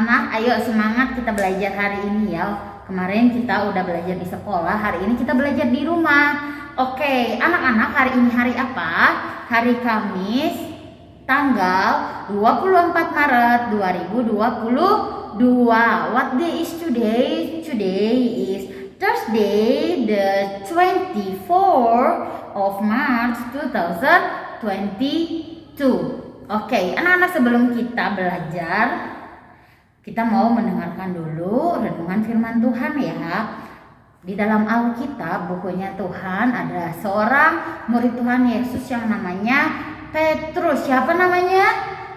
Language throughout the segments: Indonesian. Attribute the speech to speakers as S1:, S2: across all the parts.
S1: anak-anak, ayo semangat kita belajar hari ini ya. Kemarin kita udah belajar di sekolah, hari ini kita belajar di rumah. Oke, anak-anak, hari ini hari apa? Hari Kamis, tanggal 24 Maret 2022. What day is today? Today is Thursday, the 24th of March 2022. Oke, anak-anak, sebelum kita belajar, kita mau mendengarkan dulu renungan firman Tuhan ya. Di dalam Alkitab, bukunya Tuhan, ada seorang murid Tuhan Yesus yang namanya Petrus. Siapa namanya?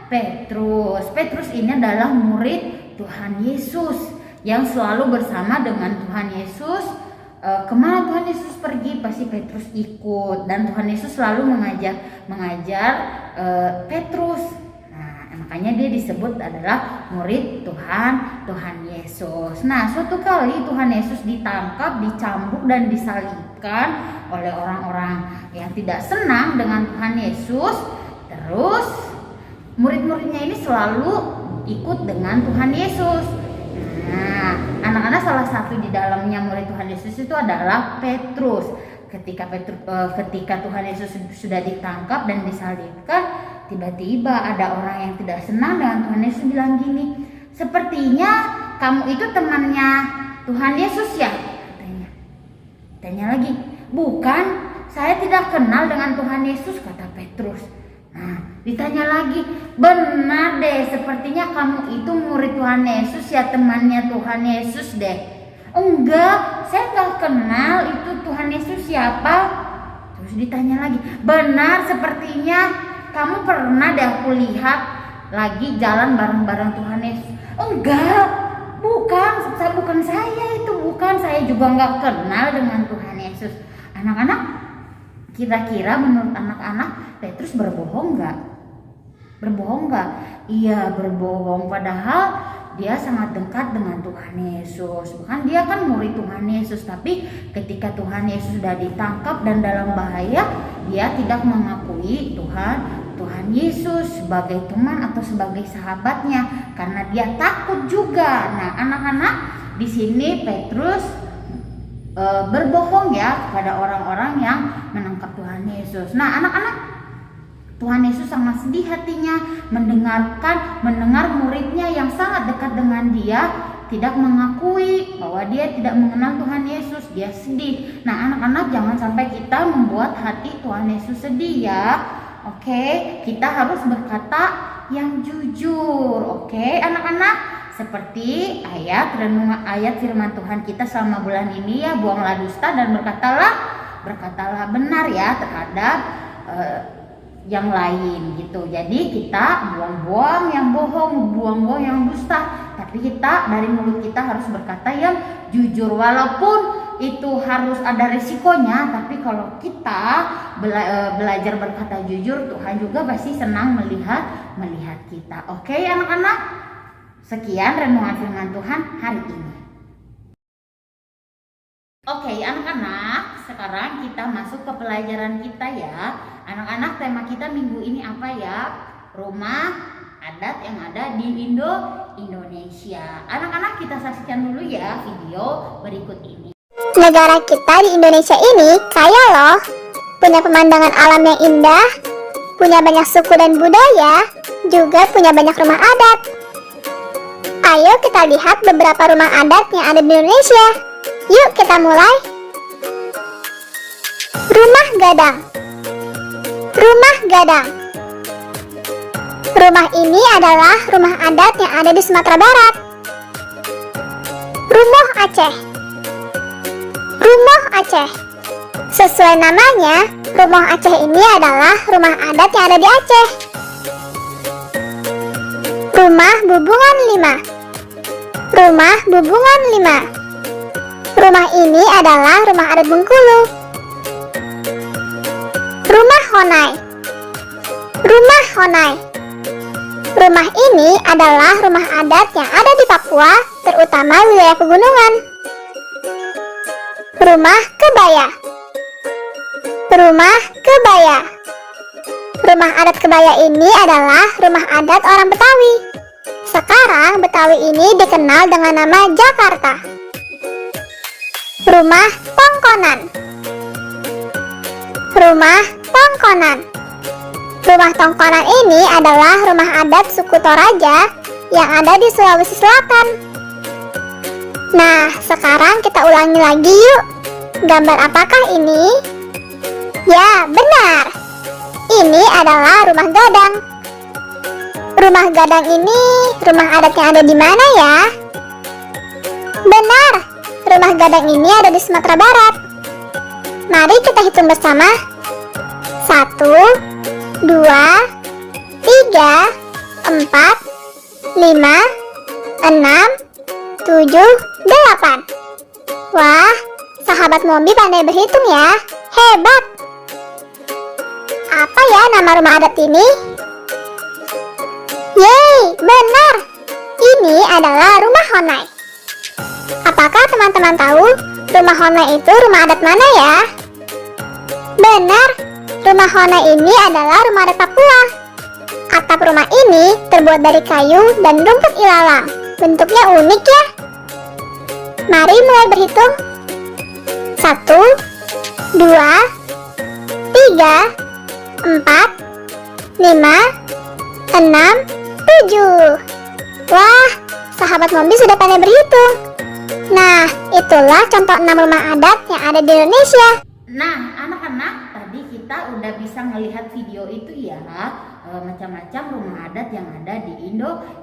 S1: Petrus. Petrus ini adalah murid Tuhan Yesus yang selalu bersama dengan Tuhan Yesus. Kemana Tuhan Yesus pergi pasti Petrus ikut, dan Tuhan Yesus selalu mengajar Petrus. Nah, makanya dia disebut adalah murid Tuhan Yesus. Nah, suatu kali Tuhan Yesus ditangkap, dicambuk dan disalibkan oleh orang-orang yang tidak senang dengan Tuhan Yesus. Terus murid-muridnya ini selalu ikut dengan Tuhan Yesus. Nah, anak-anak, salah satu di dalamnya murid Tuhan Yesus itu adalah Petrus. Ketika Tuhan Yesus sudah ditangkap dan disalibkan, tiba-tiba ada orang yang tidak senang dengan Tuhan Yesus bilang gini, "Sepertinya kamu itu temannya Tuhan Yesus ya?" Tanya lagi, "Bukan, saya tidak kenal dengan Tuhan Yesus," kata Petrus. Nah, ditanya lagi, "Benar deh, sepertinya kamu itu murid Tuhan Yesus ya, temannya Tuhan Yesus deh." "Enggak, saya nggak kenal itu Tuhan Yesus siapa." Terus ditanya lagi, "Benar, sepertinya kamu pernah deh aku lihat lagi jalan bareng-bareng Tuhan Yesus." "Enggak, bukan saya itu, bukan, saya juga nggak kenal dengan Tuhan Yesus." Anak-anak, kira-kira menurut anak-anak Petrus berbohong nggak? Berbohong nggak? Iya, berbohong. Padahal dia sangat dekat dengan Tuhan Yesus. Bukan, dia kan murid Tuhan Yesus, tapi ketika Tuhan Yesus sudah ditangkap dan dalam bahaya, dia tidak mengakui Tuhan Yesus sebagai teman atau sebagai sahabatnya karena dia takut juga. Nah, anak-anak, di sini Petrus berbohong ya kepada orang-orang yang menangkap Tuhan Yesus. Nah, anak-anak, Tuhan Yesus sangat sedih hatinya mendengar muridnya yang sangat dekat dengan dia tidak mengakui bahwa dia tidak mengenal Tuhan Yesus. Dia sedih. Nah, anak-anak, jangan sampai kita membuat hati Tuhan Yesus sedih ya. Oke, kita harus berkata yang jujur. Oke, anak-anak, seperti ayat firman Tuhan kita selama bulan ini ya, buanglah dusta dan berkatalah benar ya terhadap yang lain gitu. Jadi kita buang-buang yang bohong, buang-buang yang dusta, tapi kita dari mulut kita harus berkata yang jujur. Walaupun itu harus ada risikonya, tapi kalau kita belajar berkata jujur, Tuhan juga pasti senang melihat kita. Oke, anak-anak, sekian renungan firman Tuhan hari ini. Oke, anak-anak, sekarang kita masuk ke pelajaran kita ya. Anak-anak, tema kita minggu ini apa ya? Rumah adat yang ada di Indonesia. Anak-anak, kita saksikan dulu ya video berikut ini.
S2: Negara kita di Indonesia ini kaya loh. Punya pemandangan alam yang indah, punya banyak suku dan budaya, juga punya banyak rumah adat. Ayo kita lihat beberapa rumah adat yang ada di Indonesia. Yuk kita mulai. Rumah Gadang. Rumah Gadang. Rumah ini adalah rumah adat yang ada di Sumatera Barat. Rumoh Aceh. Rumoh Aceh. Sesuai namanya, Rumoh Aceh ini adalah rumah adat yang ada di Aceh. Rumah Bubungan 5. Rumah Bubungan 5. Rumah ini adalah rumah adat Bengkulu. Rumah Honai. Rumah Honai. Rumah ini adalah rumah adat yang ada di Papua, terutama wilayah pegunungan. Rumah Kebaya. Rumah Kebaya. Rumah adat Kebaya ini adalah rumah adat orang Betawi. Sekarang Betawi ini dikenal dengan nama Jakarta. Rumah Tongkonan. Rumah Tongkonan. Rumah Tongkonan ini adalah rumah adat suku Toraja yang ada di Sulawesi Selatan. Nah, sekarang kita ulangi lagi yuk. Gambar apakah ini? Ya, benar. Ini adalah rumah gadang. Rumah gadang ini rumah adat yang ada di mana ya? Benar, rumah gadang ini ada di Sumatera Barat. Mari kita hitung bersama. 1, 2, 3, 4, 5, 6, 7, 8. Wah, sahabat Mombi pandai berhitung ya. Hebat. Apa ya nama rumah adat ini? Yeay, benar. Ini adalah rumah Honai. Apakah teman-teman tahu rumah Honai itu rumah adat mana ya? Benar, rumah Honai ini adalah rumah adat Papua. Atap rumah ini terbuat dari kayu dan rumput ilalang. Bentuknya unik ya. Mari mulai berhitung. 1, 2, 3, 4, 5, 6, 7. Wah, sahabat Mombi sudah pandai berhitung. Nah, itulah contoh 6 rumah adat yang ada di Indonesia.
S1: Nah, anak-anak, tadi kita udah bisa melihat video itu ya, macam-macam rumah adat yang ada di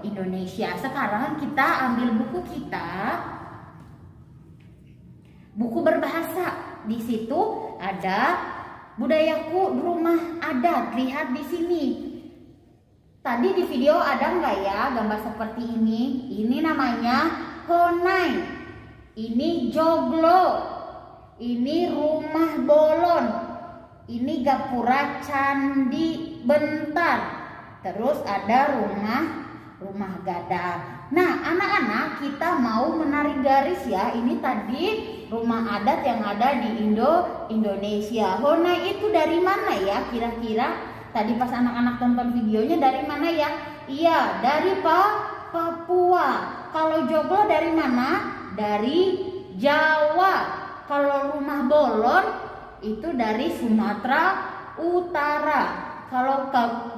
S1: Indonesia. Sekarang kita ambil buku kita, buku berbahasa. Di situ ada budayaku rumah adat. Lihat di sini. Tadi di video ada nggak ya gambar seperti ini? Ini namanya Honai. Ini joglo. Ini rumah bolon. Ini gapura candi bentar. Terus ada rumah gadang. Nah, anak-anak, kita mau menarik garis ya. Ini tadi rumah adat yang ada di Indonesia. Honai itu dari mana ya kira-kira? Tadi pas anak-anak tonton videonya dari mana ya? Iya, dari Papua. Kalau joglo dari mana? Dari Jawa. Kalau rumah bolon itu dari Sumatera Utara. Kalau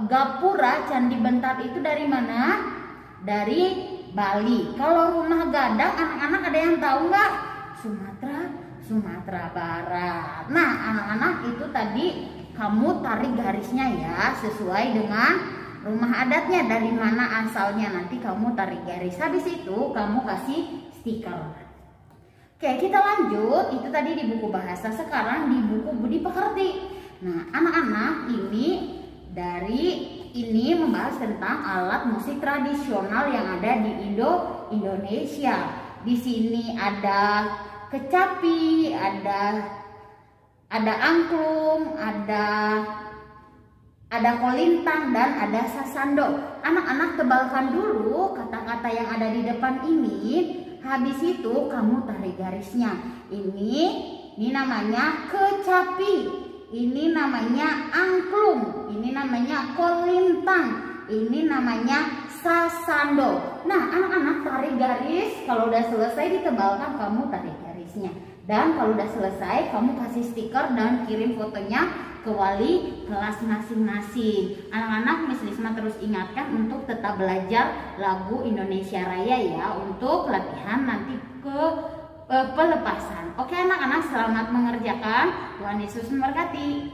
S1: gapura candi bentar itu dari mana? Dari Bali. Kalau rumah gadang, anak-anak ada yang tahu nggak? Sumatera Barat. Nah, anak-anak itu tadi kamu tarik garisnya ya, sesuai dengan rumah adatnya, dari mana asalnya. Nanti kamu tarik garis. Habis itu kamu kasih stiker. Oke, kita lanjut. Itu tadi di buku bahasa. Sekarang di buku Budi Pekerti. Nah, anak-anak, ini membahas tentang alat musik tradisional yang ada di Indonesia. Di sini ada kecapi, ada angklung, ada kolintang, dan ada sasando. Anak-anak tebalkan dulu kata-kata yang ada di depan ini. Habis itu kamu tarik garisnya. Ini namanya kecapi. Ini namanya angklung. Ini namanya kolintang. Ini namanya sasando. Nah, anak-anak tarik garis. Kalau udah selesai ditebalkan, kamu tarik garisnya. Dan kalau udah selesai, kamu kasih stiker dan kirim fotonya ke wali kelas masing-masing. Anak-anak, Miss Risma terus ingatkan untuk tetap belajar lagu Indonesia Raya ya, untuk latihan nanti ke pelepasan. Oke anak-anak, selamat mengerjakan. Tuhan Yesus memberkati.